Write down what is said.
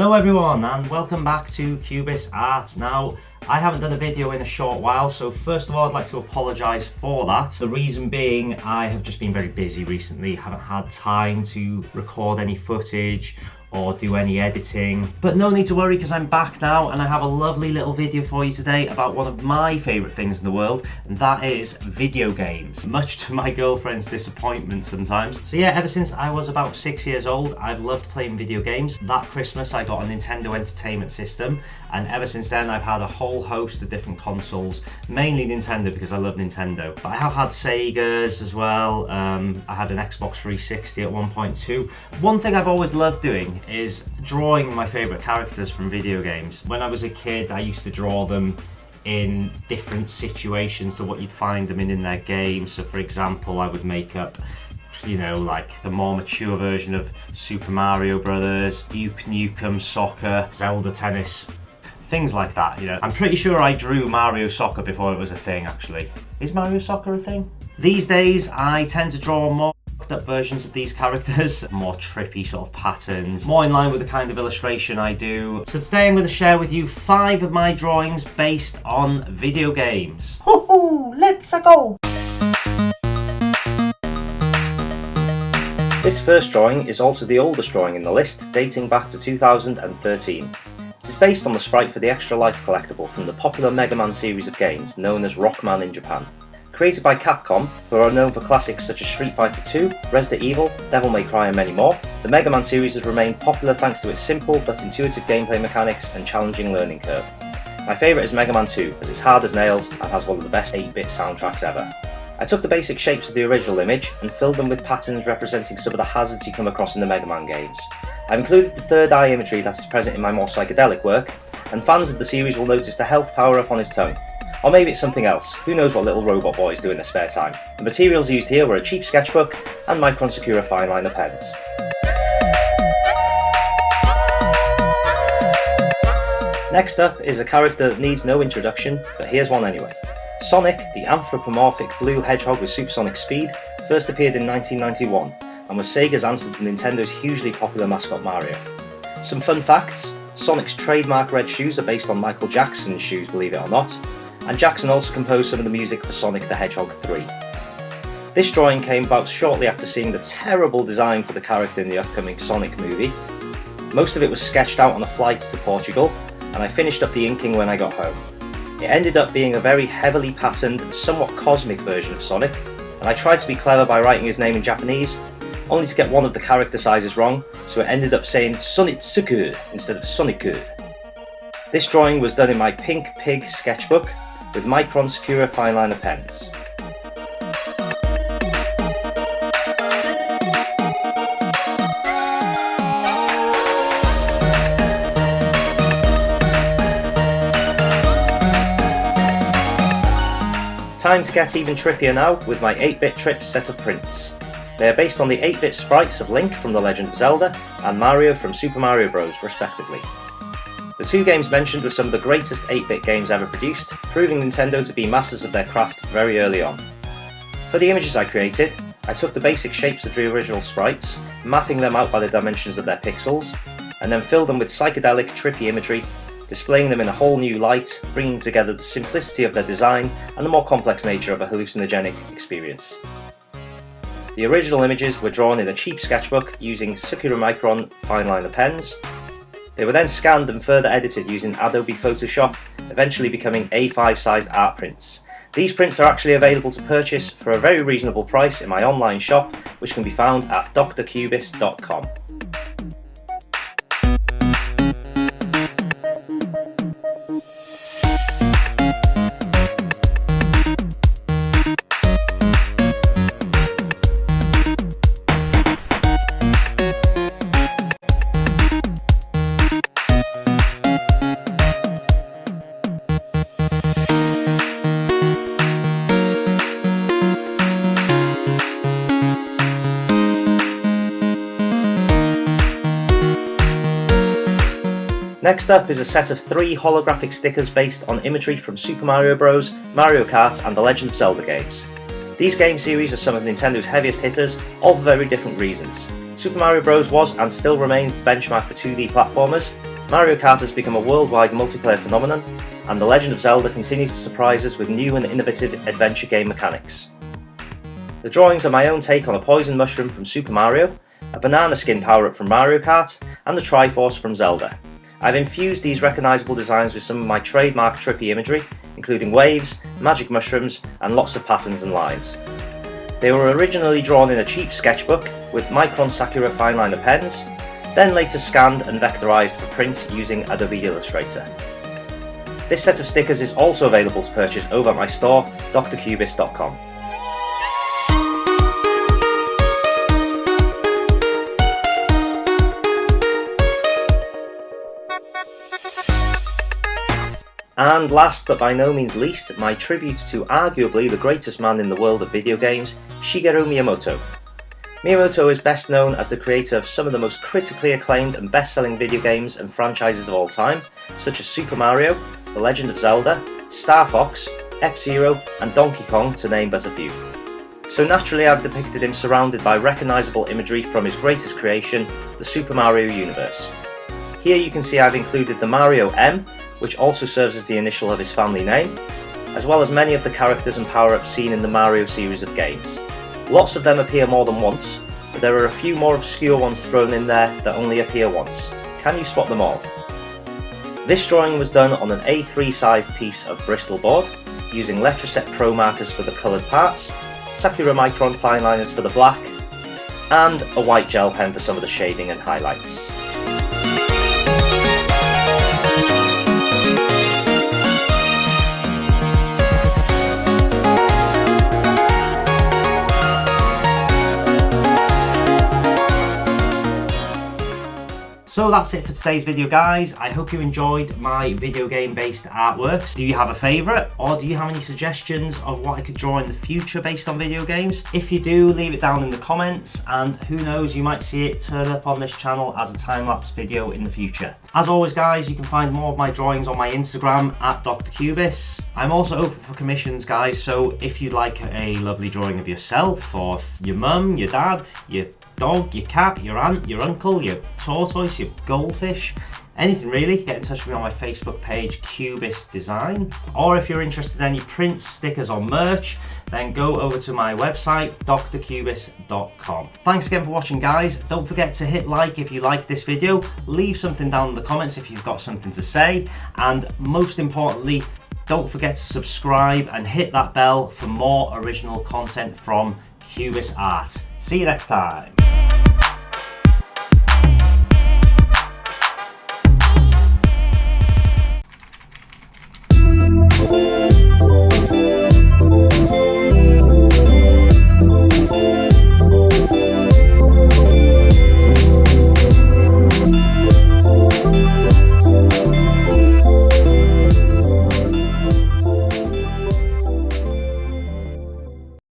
Hello everyone and welcome back to Cubis Art. Now, I haven't done a video in a short while, so first of all I'd like to apologise for that. The reason being I have just been very busy recently, haven't had time to record any footage or do any editing. But no need to worry because I'm back now and I have a lovely little video for you today about one of my favourite things in the world, and that is video games. Much to my girlfriend's disappointment sometimes. So yeah, ever since I was about 6 years old, I've loved playing video games. That Christmas I got a Nintendo Entertainment System, and ever since then I've had a whole host of different consoles, mainly Nintendo because I love Nintendo. But I have had Segas as well. I had an Xbox 360 at one point too. One thing I've always loved doing is drawing my favourite characters from video games. When I was a kid, I used to draw them in different situations to what you'd find them in their games. So for example, I would make up, you know, like the more mature version of Super Mario Brothers, Duke Nukem Soccer, Zelda Tennis, things like that, you know. I'm pretty sure I drew Mario Soccer before it was a thing, actually. Is Mario Soccer a thing? These days, I tend to draw more up versions of these characters, more trippy sort of patterns, more in line with the kind of illustration I do. So today I'm going to share with you 5 of my drawings based on video games. Hoo-hoo, let's go! This first drawing is also the oldest drawing in the list, dating back to 2013. It is based on the sprite for the Extra Life collectible from the popular Mega Man series of games known as Rockman in Japan. Created by Capcom, who are known for classics such as Street Fighter 2, Resident Evil, Devil May Cry and many more, the Mega Man series has remained popular thanks to its simple but intuitive gameplay mechanics and challenging learning curve. My favourite is Mega Man 2, as it's hard as nails and has one of the best 8-bit soundtracks ever. I took the basic shapes of the original image and filled them with patterns representing some of the hazards you come across in the Mega Man games. I've included the third eye imagery that is present in my more psychedelic work, and fans of the series will notice the health power-up on his tongue. Or maybe it's something else, who knows what little robot boys do in their spare time. The materials used here were a cheap sketchbook and Micron Sakura fine liner pens. Next up is a character that needs no introduction, but here's one anyway. Sonic, the anthropomorphic blue hedgehog with supersonic speed, first appeared in 1991 and was Sega's answer to Nintendo's hugely popular mascot Mario. Some fun facts: Sonic's trademark red shoes are based on Michael Jackson's shoes, believe it or not, and Jackson also composed some of the music for Sonic the Hedgehog 3. This drawing came about shortly after seeing the terrible design for the character in the upcoming Sonic movie. Most of it was sketched out on a flight to Portugal, and I finished up the inking when I got home. It ended up being a very heavily patterned and somewhat cosmic version of Sonic, and I tried to be clever by writing his name in Japanese, only to get one of the character sizes wrong, so it ended up saying Sonitsuku instead of Soniku. This drawing was done in my pink pig sketchbook with Micron Sakura fine liner pens. Time to get even trippier now with my 8-bit Trip set of prints. They are based on the 8-bit sprites of Link from The Legend of Zelda and Mario from Super Mario Bros. Respectively. The two games mentioned were some of the greatest 8-bit games ever produced, proving Nintendo to be masters of their craft very early on. For the images I created, I took the basic shapes of the original sprites, mapping them out by the dimensions of their pixels, and then filled them with psychedelic, trippy imagery, displaying them in a whole new light, bringing together the simplicity of their design and the more complex nature of a hallucinogenic experience. The original images were drawn in a cheap sketchbook using Sakura Micron fine liner pens. They were then scanned and further edited using Adobe Photoshop, eventually becoming A5 sized art prints. These prints are actually available to purchase for a very reasonable price in my online shop, which can be found at drcubis.com. Next up is a set of 3 holographic stickers based on imagery from Super Mario Bros, Mario Kart and The Legend of Zelda games. These game series are some of Nintendo's heaviest hitters, all for very different reasons. Super Mario Bros was and still remains the benchmark for 2D platformers, Mario Kart has become a worldwide multiplayer phenomenon, and The Legend of Zelda continues to surprise us with new and innovative adventure game mechanics. The drawings are my own take on a poison mushroom from Super Mario, a banana skin power-up from Mario Kart, and the Triforce from Zelda. I've infused these recognisable designs with some of my trademark trippy imagery, including waves, magic mushrooms, and lots of patterns and lines. They were originally drawn in a cheap sketchbook with Micron Sakura fine liner pens, then later scanned and vectorised for print using Adobe Illustrator. This set of stickers is also available to purchase over at my store, drcubis.com. And last but by no means least, my tribute to arguably the greatest man in the world of video games, Shigeru Miyamoto. Miyamoto is best known as the creator of some of the most critically acclaimed and best-selling video games and franchises of all time, such as Super Mario, The Legend of Zelda, Star Fox, F-Zero, and Donkey Kong, to name but a few. So naturally I've depicted him surrounded by recognisable imagery from his greatest creation, the Super Mario universe. Here you can see I've included the Mario M, which also serves as the initial of his family name, as well as many of the characters and power-ups seen in the Mario series of games. Lots of them appear more than once, but there are a few more obscure ones thrown in there that only appear once. Can you spot them all? This drawing was done on an A3 sized piece of Bristol board, using Letraset Pro markers for the coloured parts, Sakura Micron fine liners for the black, and a white gel pen for some of the shading and highlights. So that's it for today's video, guys. I hope you enjoyed my video game based artworks. Do you have a favourite, or do you have any suggestions of what I could draw in the future based on video games? If you do, leave it down in the comments, and who knows, you might see it turn up on this channel as a time-lapse video in the future. As always, guys, you can find more of my drawings on my Instagram at drcubis. I'm also open for commissions, guys, so if you'd like a lovely drawing of yourself, or your mum, your dad, your dog, your cat, your aunt, your uncle, your tortoise, your goldfish, anything really, get in touch with me on my Facebook page, Cubis Design. Or if you're interested in any prints, stickers or merch, then go over to my website, drcubis.com. Thanks again for watching, guys. Don't forget to hit like if you liked this video, leave something down in the comments if you've got something to say, and most importantly, don't forget to subscribe and hit that bell for more original content from Cubis Art. See you next time.